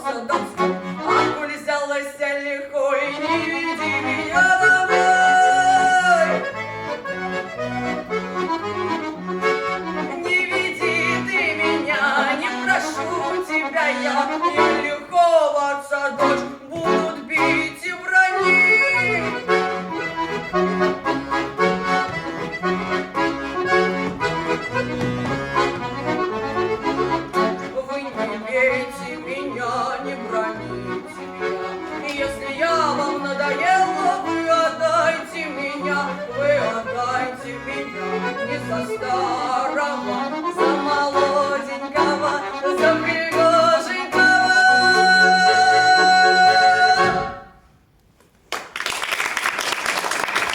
любовался донцом, а коль взялась легко и не веди меня домой. Не веди ты меня, не прошу тебя я, и лиховаться дочь будут бить и бронить. Вы не бейте меня, не броните.